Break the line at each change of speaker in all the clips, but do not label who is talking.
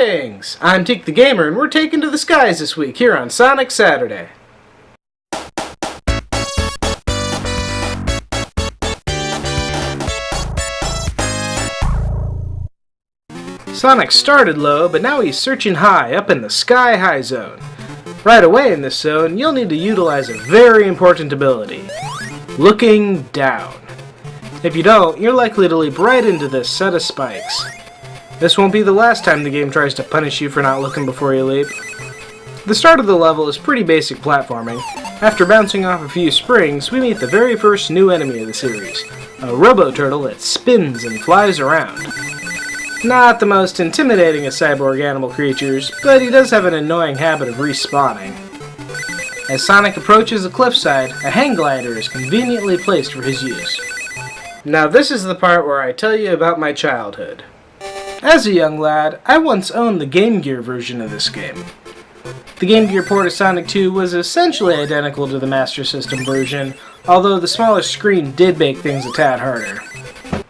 Greetings! I'm Teak the Gamer, and we're taking to the skies this week here on Sonic Saturday. Sonic started low, but now he's searching high, up in the Sky High Zone. Right away in this zone, you'll need to utilize a very important ability, looking down. If you don't, you're likely to leap right into this set of spikes. This won't be the last time the game tries to punish you for not looking before you leap. The start of the level is pretty basic platforming. After bouncing off a few springs, we meet the very first new enemy of the series, a Robo-Turtle that spins and flies around. Not the most intimidating of cyborg animal creatures, but he does have an annoying habit of respawning. As Sonic approaches the cliffside, a hang glider is conveniently placed for his use. Now this is the part where I tell you about my childhood. As a young lad, I once owned the Game Gear version of this game. The Game Gear port of Sonic 2 was essentially identical to the Master System version, although the smaller screen did make things a tad harder.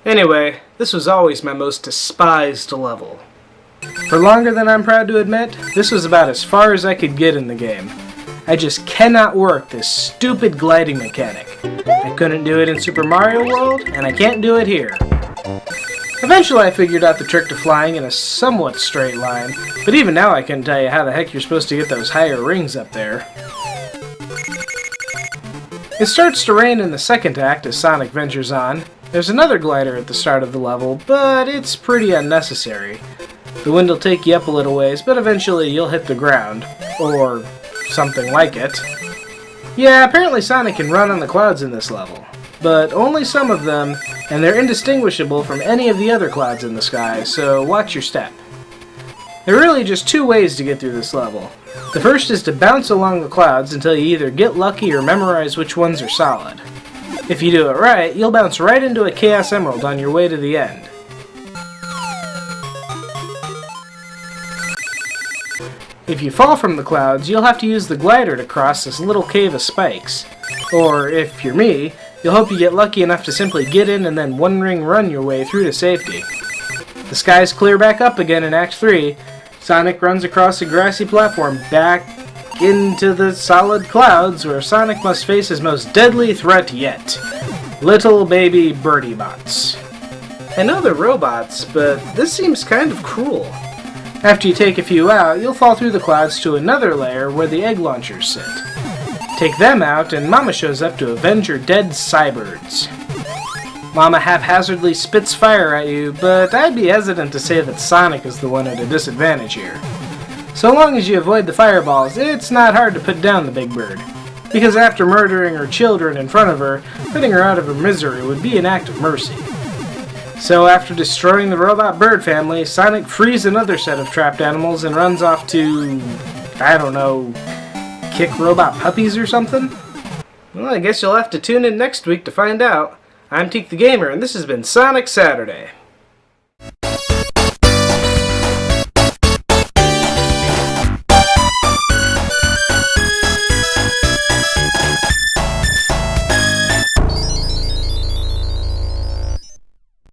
Anyway, this was always my most despised level. For longer than I'm proud to admit, this was about as far as I could get in the game. I just cannot work this stupid gliding mechanic. I couldn't do it in Super Mario World, and I can't do it here. Eventually I figured out the trick to flying in a somewhat straight line, but even now I couldn't tell you how the heck you're supposed to get those higher rings up there. It starts to rain in the second act as Sonic ventures on. There's another glider at the start of the level, but it's pretty unnecessary. The wind will take you up a little ways, but eventually you'll hit the ground. Or something like it. Yeah, apparently Sonic can run on the clouds in this level, but only some of them, and they're indistinguishable from any of the other clouds in the sky, so watch your step. There are really just two ways to get through this level. The first is to bounce along the clouds until you either get lucky or memorize which ones are solid. If you do it right, you'll bounce right into a Chaos Emerald on your way to the end. If you fall from the clouds, you'll have to use the glider to cross this little cave of spikes. Or, if you're me, you'll hope you get lucky enough to simply get in and then one-ring run your way through to safety. The skies clear back up again in Act 3. Sonic runs across a grassy platform back into the solid clouds where Sonic must face his most deadly threat yet. Little baby birdie bots. I know they're robots, but this seems kind of cruel. After you take a few out, you'll fall through the clouds to another layer where the egg launchers sit. Take them out, and Mama shows up to avenge your dead Cybirds. Mama haphazardly spits fire at you, but I'd be hesitant to say that Sonic is the one at a disadvantage here. So long as you avoid the fireballs, it's not hard to put down the big bird. Because after murdering her children in front of her, putting her out of her misery would be an act of mercy. So after destroying the robot bird family, Sonic frees another set of trapped animals and runs off to, I don't know, kick robot puppies or something? Well, I guess you'll have to tune in next week to find out. I'm Teak the Gamer, and this has been Sonic Saturday.